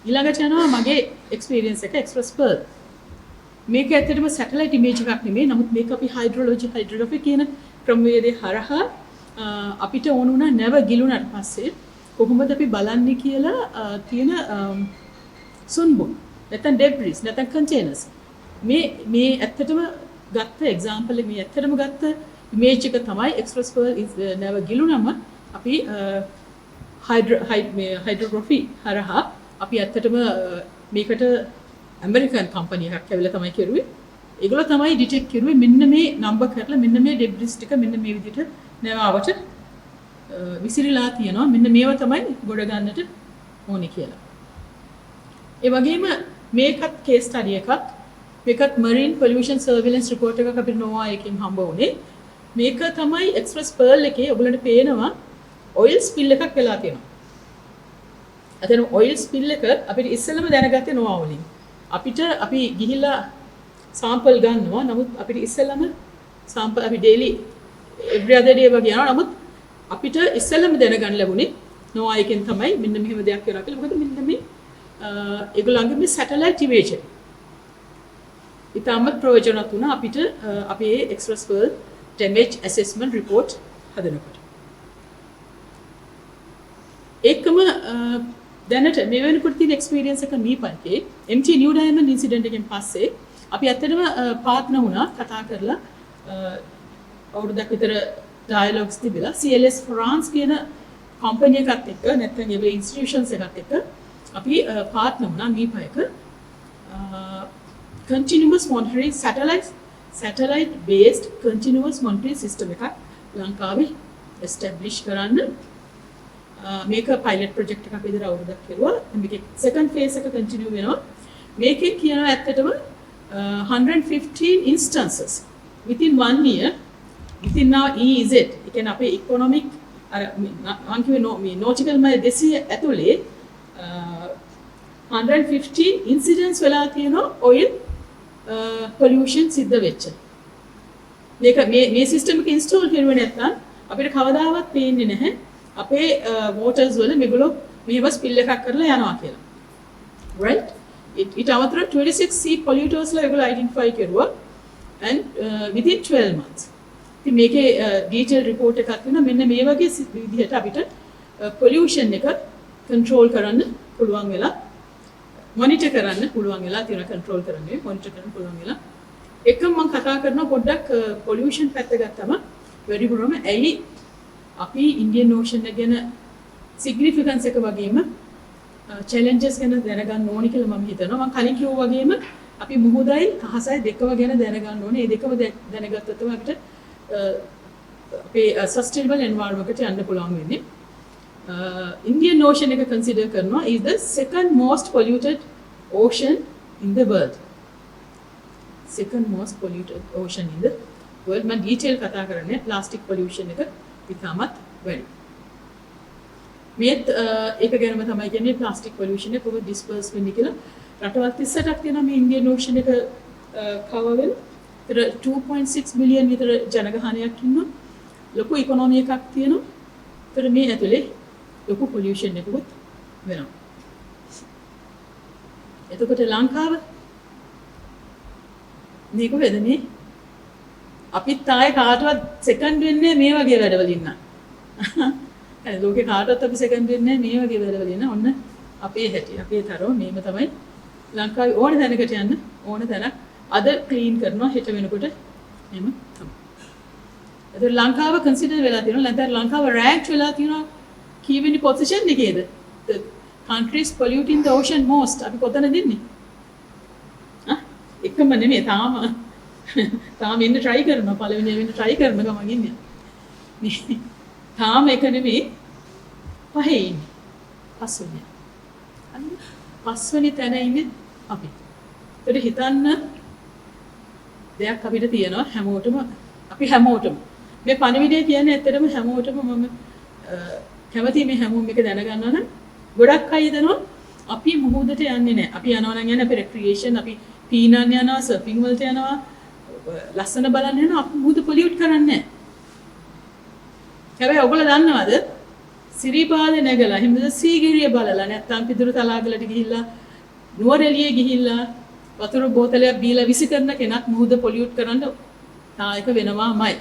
ඊළඟට යනවා මගේ එක්ස්පීරියන්ස් එක එක්ස්ප්‍රස් පර්ල්. මේක ඇත්තටම සැටලයිට් ඉමේජ් එකක් නෙමෙයි. නමුත් මේක අපි හයිඩ්‍රොලොජි කියන ක්‍රමවේදයේ හරහා අපිට ඕන වුණා නැව ගිලුණාට පස්සේ කොහොමද අපි බලන්නේ කියලා තියෙන සුන්බුන් නැත්නම් ඩෙබ්රිස් නැත්නම් කන්ටේනර්ස් මේ ඇත්තටම ගත්ත එක්සැම්පල් එක මේ ඇත්තටම ගත්ත ඉමේජ් එක තමයි එක්ස්ප්‍රස් පර්ල් නැව ගිලුණම අපි හයිඩ්‍රොග්‍රැෆි හරහා අපි ඇත්තටම මේකට ඇමරිකන් කම්පැනි එකක් ඇවිල්ලා තමයි කරුවේ. ඒගොල්ලෝ තමයි ඩිටෙක්ට් කරුවේ මෙන්න මේ නම්බර් කරලා මෙන්න මේ ඩෙබ්රිස් ටික මෙන්න මේ විදිහට නැවාවට විසිරීලා තියෙනවා. මෙන්න මේවා තමයි ගොඩ ගන්නට ඕනේ කියලා. ඒ වගේම මේකත් කේස් ස්ටඩි එකක්. මේකත් මරීන් පොලියුෂන් සර්විලන්ස් රිපෝට් එකක් අපිට නොවා එකකින් හම්බ වුණේ. මේක තමයි එක්ස්ප්‍රස් පර්ල් එකේ ඔයගලන්ට පේනවා ඔයිල් ස්පිල් එකක් වෙලා තියෙනවා. අතන ඔයිල් ස්පිල් එක අපිට ඉස්සෙල්ලම දැනගත්තේ නොවා වලින්. අපි ගිහිල්ලා සාම්පල් ගන්නවා. නමුත් අපිට ඉස්සෙල්ලම සාම්පල් අපි ඩේලි every other day වගේ යනවා. නමුත් අපිට ඉස්සෙල්ලම දැනගන්න ලැබුණේ නොවා එකෙන් තමයි මෙන්න මෙහෙම දෙයක් කරා කියලා. මොකද මෙන්න මේ ඒගොල්ලන්ගේ මේ සැටලයිට් ඉමේජ් එක. ඉතාමත් ප්‍රයෝජනවත් වුණා අපිට අපේ express pearl damage assessment report හදනකොට. ඒකම දැනට මේ වෙනකොට තියෙන එක්ස්පීරියන්ස් එක මීපල්කේ MT New Diamond incident එකෙන් පස්සේ අපි ඇත්තටම පාර්ට්නර් වුණා කතා කරලා අවුරුද්දක් විතර ඩයලොග්ස් තිබිලා CLS France කියන කම්පැනි එකත් එක්ක නැත්නම් ඒ ඉන්ස්ටිටියුෂන්ස් එකත් එක්ක අපි පාර්ට්නර් වුණා මීපයක continuous monitoring satellite based continuous monitoring system එකක් ලංකාවේ establish කරන්න මේක pilot project එකක් විදිහට අවුරුද්දක් කෙරුවා. මේකේ second phase එක continue වෙනවා. මේකේ කියනවා ඇත්තටම 115 instances within 1 year within now EEZ ඒ කියන්නේ අපේ economic අර මම කිව්වේ nautical mile 200 ඇතුලේ 115 incidents වෙලා තියෙනවා oil pollution සිද්ධ වෙච්ච. මේ සිස්ටම් එක ඉන්ස්ටෝල් කරුවේ නැත්නම් අපිට කවදාවත් පේන්නේ නැහැ අපේ waters වල මේගොල්ලෝ මෙහෙම ස්පිල් එකක් කරලා යනවා කියලා. right? ඊට අමතරව 26 sea polluters ලා ඒගොල්ලෝ identify කරුවා and within 12 months. ඉතින් මේකේ detail report එකක් තියෙනවා. මෙන්න මේ වගේ විදිහට අපිට pollution එක control කරන්න පුළුවන් වෙලා monitor කරන්න පුළුවන් වෙලා තියෙනවා. control කරන්නේ monitor කරන්න පුළුවන් වෙලා. එකම මම කතා කරනවා පොඩ්ඩක් pollution පැත්ත ගත්තම වැඩිපුරම ඇයි අපි Indian Ocean එක ගැන significance එක වගේම challenges ගැන දැනගන්න ඕනේ කියලා මම හිතනවා. මම කලින් කිව්වා වගේම අපි මුහුදයි අහසයි දෙකම ගැන දැනගන්න ඕනේ. මේ දෙකම දැනගත්තොත් තමයි අපිට අපේ sustainable environment එකට යන්න පුළුවන් වෙන්නේ. Indian Ocean එක consider කරනවා is the second most polluted ocean in the world. Second most polluted ocean in the world. මම detail කතා කරන්නේ plastic pollution එක ඉතාමත් වැඩි. මේත් ඒක ගැනම තමයි කියන්නේ plastic pollution එක කොහොමද disperse වෙන්නේ කියලා. රටවල් 38ක් තියෙනවා මේ Indian Ocean එක cover වෙන. ඒතර 2.6 billion විතර ජනගහනයක් ඉන්නවා. ලොකු economy එකක් තියෙනවා. ඒතර මේ ඇතුලේ ලොකු pollution එකකුත් වෙනවා. එතකොට ලංකාව මේක වෙදනේ අපිත් ආයේ කාටවත් සෙකන්ඩ් වෙන්නේ මේ වගේ වැඩවල ඉන්න. ලෝකේ කාටවත් අපි සෙකන්ඩ් වෙන්නේ මේ වගේ වැඩවල ඉන්න. ඔන්න අපේ හැටි අපේ තරව මේම තමයි ලංකාවේ ඕන තැනකට යන්න ඕන තැනක් අද ක්ලීන් කරනවා හෙට වෙනකොට එහෙම තමයි. ඒතර ලංකාව කන්සිඩර් වෙලා තියෙනවා. නැත්නම් ලංකාව රෑන්ක් වෙලා තියෙනවා කීවෙනි position එකේද? The countries polluting the ocean most. අපි කොතනද ඉන්නේ? එකම නෙමෙයි තාම ඉන්න try කරනවා. පළවෙනි වෙන්න try කරන ගමන් ඉන්නේ. තාම එක නෙමෙයි පහේ ඉන්නේ. පස්වෙනි. අන්න පස්වෙනි තැන ඉන්නේ අපි. ඒකට හිතන්න දෙයක් අපිට තියෙනවා හැමෝටම අපි හැමෝටම මේ පණිවිඩය කියන්නේ ඇත්තටම හැමෝටම මම කැමති මේ හැමෝම මේක දැනගන්නවා නම් ගොඩක් අය හිතනවා අපි මුහුදට යන්නේ නැහැ. අපි යනවා නම් යන්නේ අපි recreation අපි පීනන්න යනවා සර්ෆින් වලට යනවා ලස්සන බලන්න යනවා අපි මුහුද පොලියුට් කරන්නේ නැහැ. හැබැයි ඔයගොල්ලෝ දන්නවද සිරිපාදේ නැගලා හිමද සීගිරිය බලලා නැත්තම් පිදුරු තලාගලට ගිහිල්ලා නුවරඑළියේ ගිහිල්ලා වතුර බෝතලයක් බීලා විසි කරන කෙනක් මුහුද පොලියුට් කරන්න දායක වෙනවාමයි.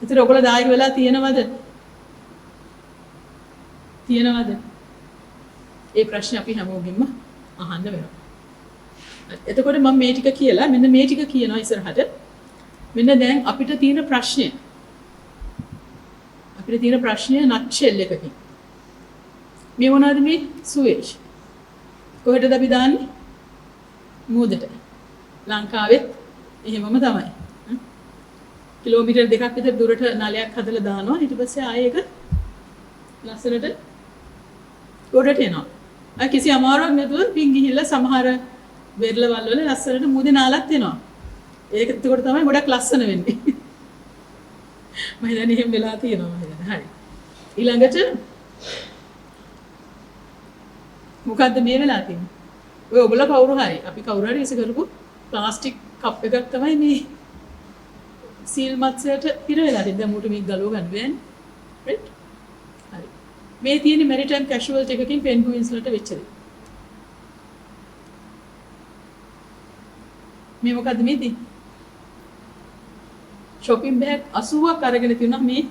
ඒතර ඔයගොල්ලෝ දායක වෙලා තියෙනවද? තියෙනවද? ඒ ප්‍රශ්නේ අපි හැමෝගෙම අහන්න වෙනවා. එතකොට මම මේ ටික කියලා මෙන්න මේ ටික කියනවා ඉස්සරහට. මෙන්න දැන් අපිට තියෙන ප්‍රශ්නය. අපිට තියෙන ප්‍රශ්නය නට්ෂෙල් එකකින්. මේ මොනවද මේ සුවේජ්? කොහෙටද අපි දාන්නේ? මුහුදට. ලංකාවෙත් එහෙමම තමයි. කිලෝමීටර් 2ක් විතර දුරට නලයක් හදලා දානවා. ඊට පස්සේ ආයෙ ඒක ලස්සනට ගොඩට එනවා. කිසි අමාරුවක් නැතුව පින් ගිහිල්ලා සමහර බෙරළවල් වල ලස්සනට මුහුදේ නාලක් එනවා. ඒක එතකොට තමයි ගොඩක් ලස්සන වෙන්නේ. මම හිතන්නේ එහෙම වෙලා තියෙනවා මම හිතන්නේ. හරි. ඊළඟට මොකද්ද මේ වෙලා තියෙන්නේ? ඔය ඔබලා කවුරු හරි අපි කවුරු හරි ඉස කරපු ප්ලාස්ටික් කප් එකක් තමයි මේ සීල් මත්සයට හිර වෙලා තියෙන්නේ. දැන් මුට මේක ගලව ගන්න බෑනේ. රයිට්? හරි. මේ තියෙන්නේ මෙරිටයිම් කැෂුවල්ටි එකකින් පෙන්ගුයින්ස්ලට වෙච්ච දේ. මේ මොකද්ද මේ තියෙන්නේ? shopping bag 80ක් අරගෙන තියෙනවා මේ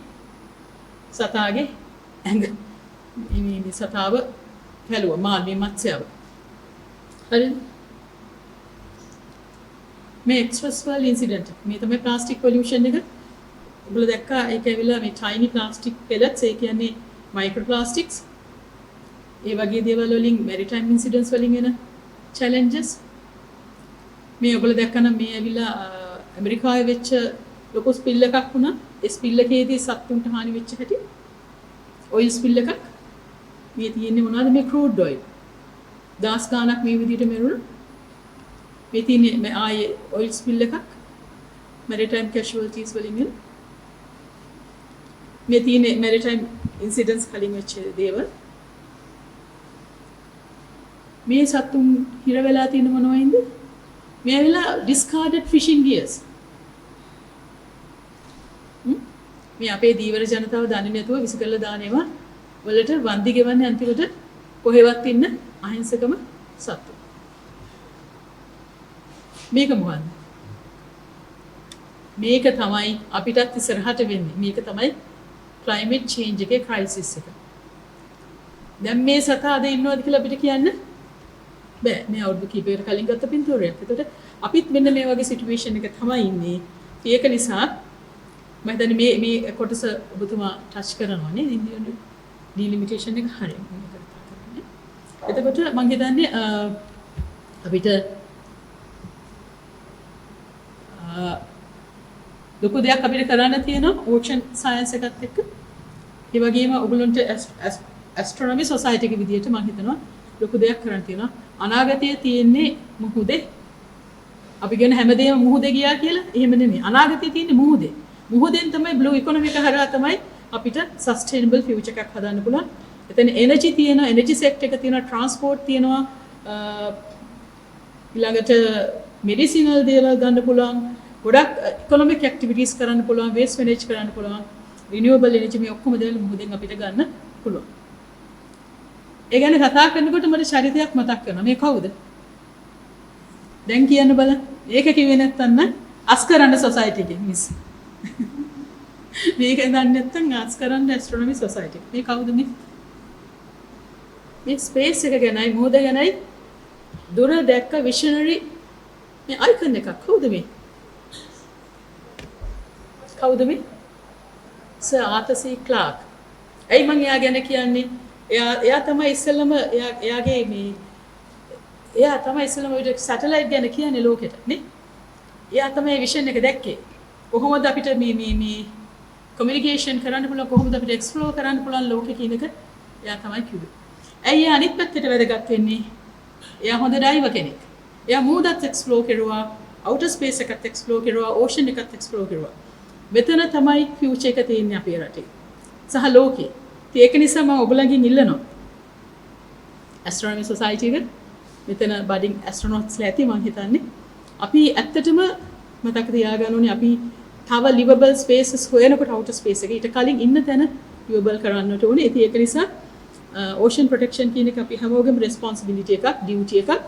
සතාගේ ඇඟ. මේ සතාව පැලුවා මාළු මත්ස්‍යව. හරිද? මේ එක්ස්ප්‍රස් වර්ල්ඩ් ඉන්සිඩන්ට් මේ තමයි ප්ලාස්ටික් පොලියුෂන් එක. ඔයගොල්ලෝ දැක්කා ඒක ඇවිල්ලා මේ ටයිනි ප්ලාස්ටික් පෙලට්ස් ඒ කියන්නේ මයික්‍රෝ ප්ලාස්ටික්ස්. ඒ වගේ දේවල් වලින් මෙරිටයිම් ඉන්සිඩන්ට්ස් වලින් එන චැලෙන්ජස්. මේ ඔයගොල්ලෝ දැක්කනම් මේ ඇවිල්ලා ඇමරිකාවේ වෙච්ච ලොකු ස්පිල් එකක් වුණා. ඒ ස්පිල් එකේදී සත්තුන්ට හානි වෙච්ච හැටි. ඔයිල් ස්පිල් එකක්. මේ තියෙන්නේ මොනවද මේ ක්‍රූඩ් ඔයිල්. දාස් ගානක් මේ විදිහට මෙරුණා. මේ තියෙන්නේ මේ ආයේ ඔයිල් ස්පිල් එකක්. මෙරිටයිම් කැෂුවල්ටිස් වලින් එන. මේ තියෙන්නේ මෙරිටයිම් ඉන්සිඩන්ට්ස් කලින් වෙච්ච දේවල්. මේ සත්තුන් හිර වෙලා තියෙන මොනවයින්ද? මේ ඇවිල්ලා discarded fishing gears. මේ අපේ දීවර ජනතාව දන්නේ නැතුව විසි කරලා දාන ඒවා වලට වන්දි ගෙවන්නේ අන්තිමට කොහෙවත් ඉන්න අහිංසකම සත්තු. මේක මොකක්ද? මේක තමයි අපිටත් ඉස්සරහට වෙන්නේ. මේක තමයි climate change එකේ crisis එක. දැන් මේ සතා අද ඉන්නවද කියලා අපිට කියන්න බෑ. මේ අවුරුදු කිහිපයකට කලින් ගත්ත පින්තූරයක්. ඒකට අපිත් මෙන්න මේ වගේ සිටුේෂන් එක තමයි ඉන්නේ. ඒක නිසා මම හිතන්නේ මේ කොටස ඔබතුමා ටච් කරනවා නේ ඩිලිමිටේෂන් එක හරියට කරන්නේ. එතකොට මම හිතන්නේ අපිට ලොකු දෙයක් අපිට කරන්න තියෙනවා ඕෂන් සයන්ස් එකත් එක්ක. ඒ වගේම ඔයගොල්ලන්ට ඇස්ට්‍රොනොමි සොසයිටි එකේ විදියට මම හිතනවා ලොකු දෙයක් කරන්න තියෙනවා. අනාගතයේ තියෙන්නේ මුහුදේ. අපි කියන හැමදේම මුහුදේ ගියා කියලා එහෙම නෙමෙයි. අනාගතයේ තියෙන්නේ මුහුදේ. මුහුදෙන් තමයි බ්ලූ ඉකොනොමි එක හරහා තමයි අපිට සස්ටේනබල් ෆියුචර් එකක් හදන්න පුළුවන්. එතන එනර්ජි තියෙනවා, එනර්ජි සෙක්ටර් එක තියෙනවා, ට්‍රාන්ස්පෝර්ට් තියෙනවා, ඊළඟට මෙඩිසිනල් දේවල් ගන්න පුළුවන්, ගොඩක් ඉකොනොමික් ඇක්ටිවිටීස් කරන්න පුළුවන්, වේස්ට් මැනේජ් කරන්න පුළුවන්, රිනියුවබල් එනර්ජි මේ ඔක්කොම දේවල් මුහුදෙන් අපිට ගන්න පුළුවන්. ඒ ගැන කතා කරනකොට මට චරිතයක් මතක් වෙනවා. මේ කවුද? දැන් කියන්න බලන්න. ඒක කිව්වේ නැත්තම් අස්කරන්න සොසයිටි එකේ මිස්. මේක දන්නේ නැත්නම් අස්කරන්න ඇස්ට්‍රොනොමි සොසයිටි. මේ කවුද මේ? මේ ස්පේස් එක ගැනයි මොහොත ගැනයි දුර දැක්ක විෂනරි මේ අයිකන් එකක්. කවුද මේ? කවුද මේ? සර් ආතර් සී ක්ලාක්. ඇයි මම එයා ගැන කියන්නේ? එයා තමයි ඉස්සෙල්ලම එයාගේ මේ එයා තමයි ඉස්සෙල්ලම ඔය සැටලයිට් ගැන කියන්නේ ලෝකෙට නේ. එයා තමයි විෂන් එක දැක්කේ. කොහොමද අපිට මේ කමියුනිකේෂන් කරන්න පුළුවන්, කොහොමද අපිට එක්ස්ප්ලෝර් කරන්න පුළුවන් ලෝකෙ කියන එක එයා තමයි කිව්වේ. ඇයි එයා අනිත් පැත්තට වැදගත් වෙන්නේ? එයා හොඳ ඩයිවර් කෙනෙක්. එයා මූදත් එක්ස්ප්ලෝර් කරුවා, අවුටර් ස්පේස් එකත් එක්ස්ප්ලෝර් කරුවා, ඕෂන් එකත් එක්ස්ප්ලෝර් කරුවා. මෙතන තමයි ෆියුචර් එක තියෙන්නේ අපේ රටේ. සහ ලෝකේ. ඒක නිසා මම ඔයගොල්ලන්ගෙන් ඉල්ලනවා. ඇස්ට්‍රොනොමි සොසයිටි එක මෙතන බඩින් ඇස්ට්‍රොනොට්ස්ලා ඇති මම හිතන්නේ. අපි ඇත්තටම මතක තියාගන්න ඕනේ අපි තව ලිවබල් ස්පේසස් හොයනකොට අවුටර් ස්පේස් එකේ ඊට කලින් ඉන්න තැන ඩියුබල් කරන්නට ඕනේ. ඉතින් ඒක නිසා ඕෂන් ප්‍රොටෙක්ෂන් කියන එක අපි හැමෝගෙම රෙස්පොන්සිබිලිටි එකක්, ඩියුටි එකක්.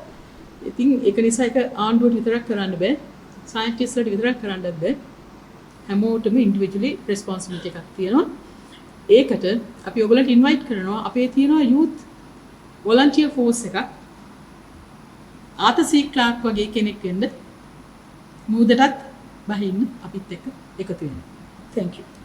ඉතින් ඒක නිසා ඒක ආණ්ඩුවට විතරක් කරන්න බෑ. සයන්ටිස්ට්ලාට විතරක් කරන්නත් බෑ. හැමෝටම ඉන්ඩිවිජුවලි රෙස්පොන්සිබිලිටි එකක් තියෙනවා. ඒකට අපි ඔයගොල්ලන්ට ඉන්වයිට් කරනවා අපේ තියෙනවා යූත් වොලන්ටියර් ෆෝස් එකක්. ආතසී ක්ලාක් වගේ කෙනෙක් වෙන්න මුහුදටත් බහින්න අපිත් එක්ක එකතු වෙන්න. Thank you.